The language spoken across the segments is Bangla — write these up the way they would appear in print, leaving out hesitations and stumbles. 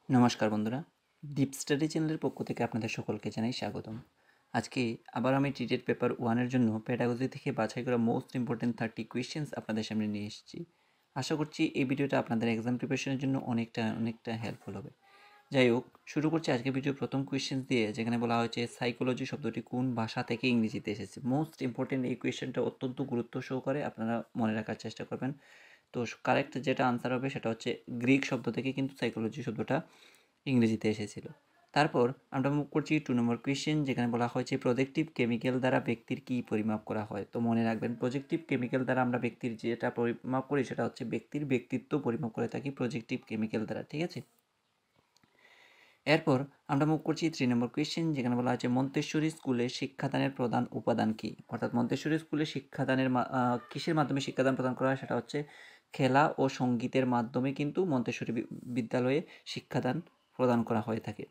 নমস্কার বন্ধুরা, ডিপ স্টাডি চ্যানেলের পক্ষ থেকে আপনাদের সকলকে জানাই স্বাগতম। আজকে আবার আমি টিটেড পেপার 1 এর জন্য পেডাগজি থেকে বাছাই করা মোস্ট ইম্পর্টেন্ট 30 কোয়েশ্চেন্স আপনাদের সামনে নিয়ে এসেছি। আশা করছি এই ভিডিওটা আপনাদের এক্সাম প্রিপারেশনের জন্য অনেকটা হেল্পফুল হবে। যাই হোক, শুরু করছি আজকের ভিডিওর প্রথম কোয়েশ্চেন দিয়ে, যেখানে বলা হয়েছে সাইকোলজি শব্দটি কোন ভাষা থেকে ইংরেজিতে এসেছে। মোস্ট ইম্পর্টেন্ট এই কোয়েশ্চেনটা অত্যন্ত গুরুত্ব সহকারে আপনারা মনে রাখার চেষ্টা করবেন। তো কারেক্ট যেটা আনসার হবে সেটা হচ্ছে গ্রিক শব্দ থেকে কিন্তু সাইকোলজি শব্দটা ইংরেজিতে এসেছিল। তারপর আমরা মুভ করছি 2 নম্বর কোয়েশ্চেন, যেখানে বলা হয়েছে প্রজেক্টিভ কেমিক্যাল দ্বারা ব্যক্তির কী পরিমাপ করা হয়। তো মনে রাখবেন, প্রজেক্টিভ কেমিক্যাল দ্বারা আমরা ব্যক্তির যেটা পরিমাপ করি সেটা হচ্ছে ব্যক্তির ব্যক্তিত্ব পরিমাপ করে থাকি প্রজেক্টিভ কেমিক্যাল দ্বারা, ঠিক আছে। এরপর আমরা মুভ করছি 3 নম্বর কোয়েশ্চেন, যেখানে বলা হয়েছে মন্তেশ্বরী স্কুলে শিক্ষাদানের প্রধান উপাদান কী। অর্থাৎ মন্তেশ্বরী স্কুলে শিক্ষাদানের কিসের মাধ্যমে শিক্ষাদান প্রদান করা হয়, সেটা হচ্ছে খেলা ও সঙ্গীতের মাধ্যমে কিন্তু মন্তেশ্বরী বিদ্যালয়ে শিক্ষাদান প্রদান করা হয়ে থাকে।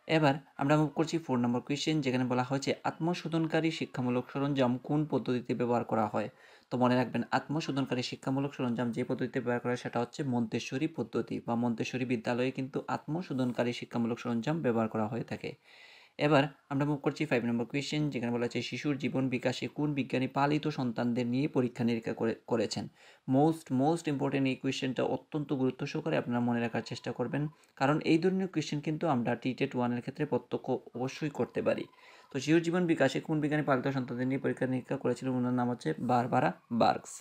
এবার আমরা মুভ করছি 4 নম্বর কোয়েশ্চেন, যেখানে বলা হয়েছে আত্মশোধনকারী শিক্ষামূলক সরঞ্জাম কোন পদ্ধতিতে ব্যবহার করা হয়। তো মনে রাখবেন, আত্মশোধনকারী শিক্ষামূলক সরঞ্জাম যে পদ্ধতিতে ব্যবহার করা হয় সেটা হচ্ছে মন্তেশ্বরী পদ্ধতি, বা মন্তেশ্বরী বিদ্যালয়ে কিন্তু আত্মশোধনকারী শিক্ষামূলক সরঞ্জাম ব্যবহার করা হয়ে থাকে। এবার আমরা মুভ করছি 5 নম্বর কোয়েশ্চেন, যেখানে বলা হচ্ছে শিশুর জীবন বিকাশে কোন বিজ্ঞানী পালিত সন্তানদের নিয়ে পরীক্ষা নিরীক্ষা করেছেন। মোস্ট ইম্পর্টেন্ট এই কোয়েশ্চেনটা অত্যন্ত গুরুত্ব সহকারে আপনারা মনে রাখার চেষ্টা করবেন, কারণ এই ধরনের কোয়েশ্চেন কিন্তু আমরা টিটেট 1 এর ক্ষেত্রে প্রত্যক্ষ অবশ্যই করতে পারি। তো শিশুর জীবন বিকাশে কোন বিজ্ঞানী পালিত সন্তানদের নিয়ে পরীক্ষা নিরীক্ষা করেছিলেন, ওনার নাম হচ্ছে বারবারা বার্গস।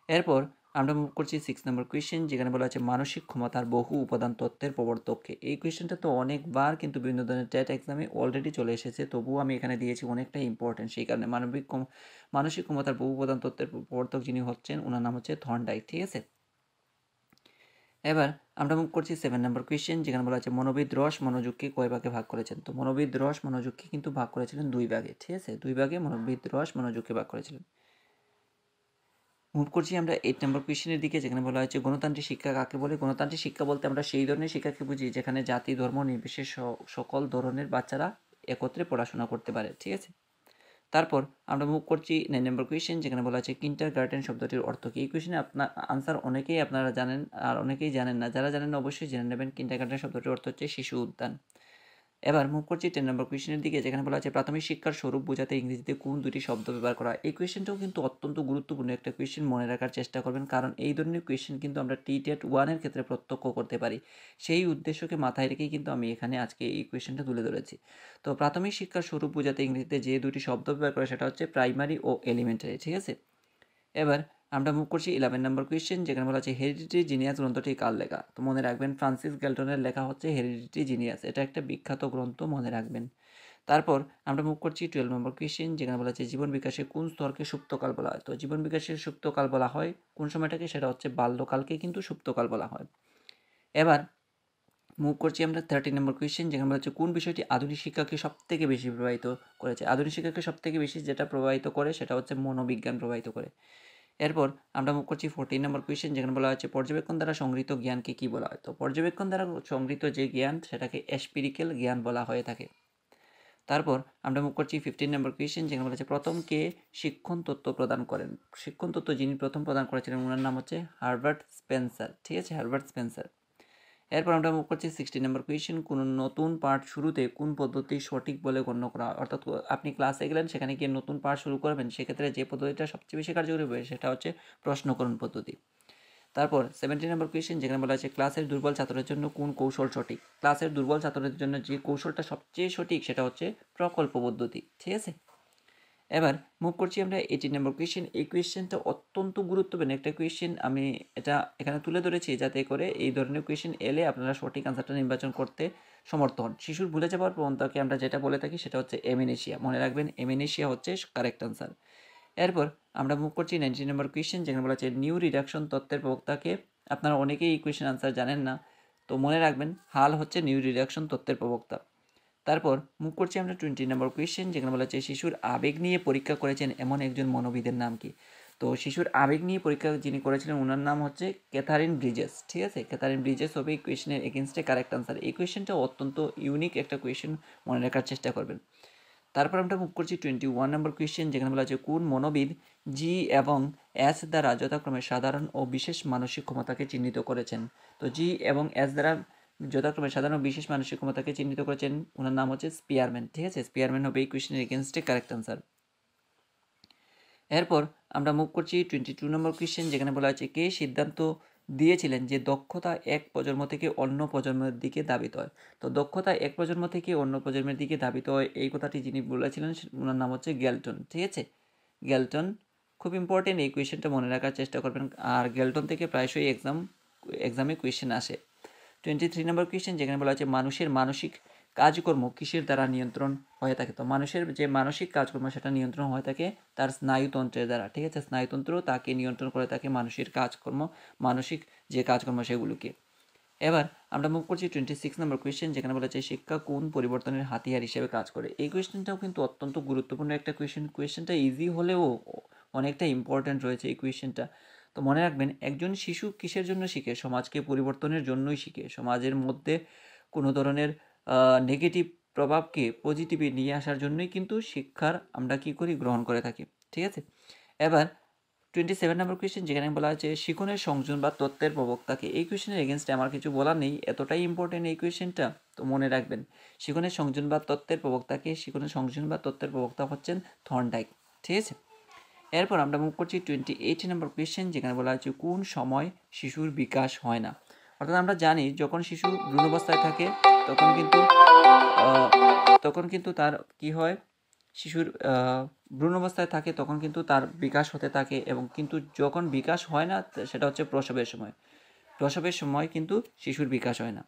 এরপর আমরা মুভ করছি 6 নম্বর কোয়েশ্চেন, যেখানে বলা আছে মানসিক ক্ষমতার বহু উপাদান তত্ত্বের প্রবর্তককে। এই কোয়েশ্চেনটা তো অনেকবার কিন্তু বিভিন্ন ধরনের টেট এক্সামে অলরেডি চলে এসেছে, তবুও আমি এখানে দিয়েছি অনেকটা ইম্পর্টেন্ট, সেই কারণে মানসিক ক্ষমতার বহু উপাদান তত্ত্বের প্রবর্তক যিনি হচ্ছেন, ওনার নাম হচ্ছে থর্নডাইক, ঠিক আছে। এবার আমরা মুভ করছি 7 নম্বর কোয়েশ্চেন, যেখানে বলা আছে মনোবিদ রস মনোযোগকে কয় ভাগে ভাগ করেছেন। তো মনোবিদ রস মনোযোগকে কিন্তু ভাগ করেছিলেন 2 ভাগে, ঠিক আছে। 2 ভাগে মনোবিদ রস মনোযোগকে ভাগ করেছিলেন। মুভ করছি আমরা 8 নম্বর কোয়েশ্চেনের দিকে, যেখানে বলা হয়েছে গণতান্ত্রিক শিক্ষা কাকে বলে। গণতান্ত্রিক শিক্ষা বলতে আমরা সেই ধরনের শিক্ষাকে বুঝি যেখানে জাতি ধর্ম নির্বিশেষে সকল ধরনের বাচ্চারা একত্রে পড়াশোনা করতে পারে, ঠিক আছে। তারপর আমরা মুভ করছি 9 নম্বর কোয়েশ্চেন, যেখানে বলা আছে কিন্টার গার্ডেন শব্দটির অর্থ কী। এই কোয়েশ্চেনে আপনার আনসার অনেকেই আপনারা জানেন, আর অনেকেই জানেন না। যারা জানেন না অবশ্যই জেনে নেবেন। কিন্টার গার্ডেন শব্দটির অর্থ হচ্ছে শিশু উদ্যান। এবার মুভ করছি 10 নম্বর কোয়েশ্চেনের দিকে, যেখানে বলা আছে প্রাথমিক শিক্ষার স্বরূপ বোঝাতে ইংরেজিতে কোন দুটি শব্দ ব্যবহার করা হয়। এই কোয়েশ্চেনটাও কিন্তু অত্যন্ত গুরুত্বপূর্ণ একটা কোয়েশ্চেন, মনে রাখার চেষ্টা করবেন, কারণ এই ধরনের কোয়েশ্চেন কিন্তু আমরা টিটেট 1 এর ক্ষেত্রে প্রত্যক্ষ করতে পারি। সেই উদ্দেশ্যকে মাথায় রেখেই কিন্তু আমি এখানে আজকে এই কোয়েশ্চেনটা তুলে ধরেছি। তো প্রাথমিক শিক্ষার স্বরূপ বোঝাতে ইংরেজিতে যে দুটি শব্দ ব্যবহার করে সেটা হচ্ছে প্রাইমারি ও এলিমেন্টারি, ঠিক আছে। এবার আমরা মুভ করছি 11 নম্বর কোয়েশ্চেন, যেখানে বলা আছে হেরিডিটি জিনিয়াস গ্রন্থটি কার লেখা। তো মনে রাখবেন, ফ্রান্সিস গ্যালটনের লেখা হচ্ছে হেরিডিটি জিনিয়াস। এটা একটা বিখ্যাত গ্রন্থ, মনে রাখবেন। তারপর আমরা মুভ করছি 12 নম্বর কোয়েশ্চেন, যেখানে বলা আছে জীবন বিকাশে কোন স্তরকে সুপ্তকাল বলা হয়। তো জীবন বিকাশের সুপ্তকাল বলা হয় কোন সময়টাকে, সেটা হচ্ছে বাল্যকালকে কিন্তু সুপ্তকাল বলা হয়। এবার মুভ করছি আমরা 13 নম্বর কোয়েশ্চেন, যেখানে বলা হচ্ছে কোন বিষয়টি আধুনিক শিক্ষাকে সবথেকে বেশি প্রভাবিত করেছে। আধুনিক শিক্ষাকে সবথেকে বেশি যেটা প্রভাবিত করে সেটা হচ্ছে মনোবিজ্ঞান প্রভাবিত করে। এরপর আমরা মুভ করছি 14 নম্বর কোয়েশ্চেন, যেখানে বলা হচ্ছে পর্যবেক্ষণ দ্বারা সংগৃহীত জ্ঞানকে কী বলা হয়। তো পর্যবেক্ষণ দ্বারা সংগৃহীত যে জ্ঞান সেটাকে এম্পিরিক্যাল জ্ঞান বলা হয়ে থাকে। তারপর আমরা মুভ করছি 15 নম্বর কোয়েশ্চেন, যেখানে বলা হচ্ছে প্রথম কে শিক্ষণ তত্ত্ব প্রদান করেন। শিক্ষণ তত্ত্ব যিনি প্রথম প্রদান করেছিলেন ওনার নাম হচ্ছে হারবার্ট স্পেন্সার, ঠিক আছে, হারবার্ট স্পেন্সার। এরপর আমরা মুভ করছি 16 নম্বর কোয়েশ্চেন, কোন নতুন পাঠ শুরুতে কোন পদ্ধতি সঠিক বলে গণ্য করা হয়। অর্থাৎ আপনি ক্লাসে গেলেন, সেখানে গিয়ে নতুন পাঠ শুরু করবেন, সেক্ষেত্রে যে পদ্ধতিটা সবচেয়ে বেশি কার্যকরী হবে সেটা হচ্ছে প্রশ্নকরণ পদ্ধতি। তারপর 17 নম্বর কোয়েশ্চেন, যেখানে বলা আছে ক্লাসের দুর্বল ছাত্রের জন্য কোন কৌশল সঠিক। ক্লাসের দুর্বল ছাত্রদের জন্য যে কৌশলটা সবচেয়ে সঠিক সেটা হচ্ছে প্রকল্প পদ্ধতি, ঠিক আছে। এবার মুভ করছি আমরা 18 নম্বর কোয়েশ্চেন। এই কোয়েশ্চেনটা অত্যন্ত গুরুত্বপূর্ণ একটা কোয়েশ্চেন, আমি এটা এখানে তুলে ধরেছি যাতে করে এই ধরনের কোয়েশ্চেন এলে আপনারা সঠিক আনসারটা নির্বাচন করতে সমর্থ হন। শিশুর ভুলে যাওয়ার প্রবণতাকে আমরা যেটা বলে থাকি সেটা হচ্ছে এমেনেশিয়া, মনে রাখবেন এমেনেশিয়া হচ্ছে কারেক্ট আনসার। এরপর আমরা মুভ করছি 19 নম্বর কোয়েশ্চেন, যেখানে বলা হচ্ছে নিউ রিডাকশন তত্ত্বের প্রবক্তাকে। আপনারা অনেকেই এই কোয়েশ্চেন আনসার জানেন না, তো মনে রাখবেন হাল হচ্ছে নিউ রিডাকশন তত্ত্বের প্রবক্তা। তারপর মুভ করছি আমরা 20 নম্বর কোয়েশ্চেন, যেখানে বলা হচ্ছে শিশুর আবেগ নিয়ে পরীক্ষা করেছেন এমন একজন মনোবিদের নাম কি। তো শিশুর আবেগ নিয়ে পরীক্ষা যিনি করেছিলেন ওনার নাম হচ্ছে ক্যাথারিন ব্রিজেস, ঠিক আছে। ক্যাথারিন ব্রিজেস হবে এই কোয়েশ্চেনের এগেনস্টে কারেক্ট আনসার। এই কোয়েশ্চেনটা অত্যন্ত ইউনিক একটা কোয়েশ্চেন, মনে রাখার চেষ্টা করবেন। তারপর আমরা মুভ করছি 21 নম্বর কোয়েশ্চেন, যেখানে বলা আছে কোন মনোবিদ জি এবং এস দ্বারা যথাক্রমে সাধারণ ও বিশেষ মানসিক ক্ষমতাকে চিহ্নিত করেছেন। তো জি এবং এস দ্বারা যথাক্রমে সাধারণ ও বিশেষ মানসিক ক্ষমতাকে চিহ্নিত করেছেন, ওনার নাম হচ্ছে স্পিয়ারম্যান। ঠিক আছে, স্পিয়ারম্যান হবে এই কোয়েশ্চেনের এগেনস্টে কারেক্ট আনসার। এরপর আমরা মুভ করছি 22 নম্বর কোয়েশ্চেন, যেখানে বলা হচ্ছে কে সিদ্ধান্ত দিয়েছিলেন যে দক্ষতা এক প্রজন্ম থেকে অন্য প্রজন্মের দিকে ধাবিত হয়। তো দক্ষতা এক প্রজন্ম থেকে অন্য প্রজন্মের দিকে ধাবিত হয়, এই কথাটি যিনি বলেছিলেন ওনার নাম হচ্ছে গ্যালটন। ঠিক আছে, গ্যালটন খুব ইম্পর্টেন্ট, এই কোয়েশ্চেনটা মনে রাখার চেষ্টা করবেন, আর গ্যালটন থেকে প্রায়শই এক্সামে কোয়েশ্চেন আসে। 23 নম্বর কোয়েশ্চেন, যেখানে বলা হচ্ছে মানুষের মানসিক কাজকর্ম কিসের দ্বারা নিয়ন্ত্রণ হয়ে থাকে। তো মানুষের যে মানসিক কাজকর্ম সেটা নিয়ন্ত্রণ হয়ে থাকে তার স্নায়ুতন্ত্রের দ্বারা। ঠিক আছে, স্নায়ুতন্ত্র তাকে নিয়ন্ত্রণ করে থাকে মানুষের কাজকর্ম, মানসিক যে কাজকর্ম সেগুলোকে। এবার আমরা মুভ করছি 26 নম্বর কোয়েশ্চেন, যেখানে বলা হচ্ছে শিক্ষা কোন পরিবর্তনের হাতিয়ার হিসেবে কাজ করে। এই কোয়েশ্চেনটাও কিন্তু অত্যন্ত গুরুত্বপূর্ণ একটা কোয়েশ্চেনটা ইজি হলেও অনেকটা ইম্পর্ট্যান্ট রয়েছে এই কোয়েশ্চেনটা। তো মনে রাখবেন, একজন শিশু কিসের জন্য শিখে? সমাজকে পরিবর্তনের জন্যই শিখে। সমাজের মধ্যে কোনো ধরনের নেগেটিভ প্রভাবকে পজিটিভে নিয়ে আসার জন্যই কিন্তু শিক্ষার আমরা কী করি? গ্রহণ করে থাকি। ঠিক আছে, এবার 27 নম্বর কোয়েশ্চেন, যেখানে বলা হচ্ছে শিখনের সংযোজন বা তত্ত্বের প্রবক্তাকে। এই কোয়েশ্চেনের এগেনস্টে আমার কিছু বলার নেই, এতটাই ইম্পর্টেন্ট এই কোয়েশ্চেনটা, তো মনে রাখবেন শিখনের সংযোজন বা তত্ত্বের প্রবক্তাকে। শিখনের সংযোজন বা তত্ত্বের প্রবক্তা হচ্ছেন থর্নডাইক। ঠিক আছে, এরপর আমরা মুভ করছি 28 নম্বর কোয়েশ্চেন, যেখানে বলা হচ্ছে কোন সময় শিশুর বিকাশ হয় না। অর্থাৎ আমরা জানি যখন শিশু ভ্রূণাবস্থায় থাকে তখন কিন্তু তার কি হয়, শিশুর ভ্রূণাবস্থায় থাকে তখন কিন্তু তার বিকাশ হতে থাকে, এবং কিন্তু যখন বিকাশ হয় না সেটা হচ্ছে প্রসবের সময়। প্রসবের সময় কিন্তু শিশুর বিকাশ হয় না।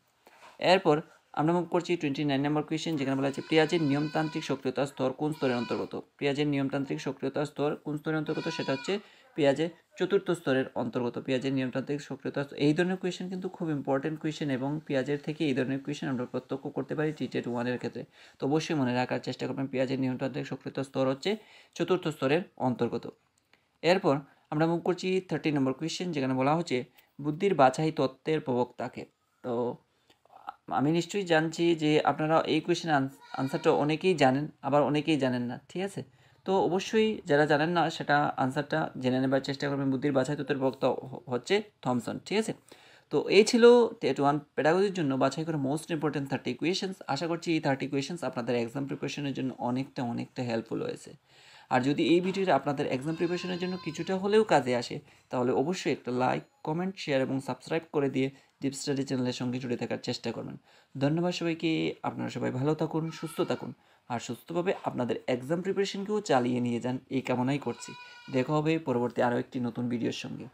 এরপর আমরা মুভ করছি 29 নম্বর কোয়েশ্চেন, যেখানে বলা হচ্ছে পেঁয়াজের নিয়মতান্ত্রিক সক্রিয়তার স্তর কোন স্তরের অন্তর্গত। পেঁয়াজের নিয়মতান্ত্রিক সক্রিয়তার স্তর কোন স্তরের অন্তর্গত? সেটা হচ্ছে পেঁয়াজের চতুর্থ স্তরের অন্তর্গত। পেঁয়াজের নিয়মতান্ত্রিক সক্রিয়তা, এই ধরনের কোয়েশ্চেন কিন্তু খুব ইম্পর্টেন্ট কোয়েশ্চেন, এবং পেঁয়াজের থেকে এই ধরনের কোয়েশ্চেন আমরা প্রত্যক্ষ করতে পারি টিটেট 1-এর ক্ষেত্রে। তো অবশ্যই মনে রাখার চেষ্টা করবেন পেঁয়াজের নিয়মতান্ত্রিক সক্রিয়তার স্তর হচ্ছে চতুর্থ স্তরের অন্তর্গত। এরপর আমরা মুভ করছি 30 নম্বর কোয়েশ্চেন, যেখানে বলা হচ্ছে বুদ্ধির বাছাই তত্ত্বের প্রবক্তাকে। তো আমি নিশ্চয়ই জানছি যে আপনারা এই কোয়েশ্চেনের আনসারটা অনেকেই জানেন, আবার অনেকেই জানেন না। ঠিক আছে, তো অবশ্যই যারা জানেন না সেটা আনসারটা জেনে নেবার চেষ্টা করবেন। বুদ্ধির বাছাই তত্ত্বের প্রবক্তা হচ্ছে থমসন। ঠিক আছে, তো এই ছিল টেট 1 পেডাগজির জন্য বাছাই করে মোস্ট ইম্পর্টেন্ট 30 কোয়েশ্চেন্স। আশা করছি এই 30 কোয়েশ্চেন্স আপনাদের এক্সাম প্রিপারেশনের জন্য অনেকটা হেল্পফুল হয়েছে। আর যদি এই ভিডিওটা আপনাদের এক্সাম প্রিপারেশনের জন্য কিছুটা হলেও কাজে আসে, তাহলে অবশ্যই একটা লাইক, কমেন্ট, শেয়ার এবং সাবস্ক্রাইব করে দিয়ে ডিপ স্টাডি চ্যানেলের সঙ্গে জুড়ে থাকার চেষ্টা করবেন। ধন্যবাদ সবাইকে। আপনারা সবাই ভালো থাকুন, সুস্থ থাকুন, আর সুস্থভাবে আপনাদের এক্সাম প্রিপারেশনকেও চালিয়ে নিয়ে যান, এই কামনাই করছি। দেখা হবে পরবর্তী আরও একটি নতুন ভিডিওর সঙ্গে।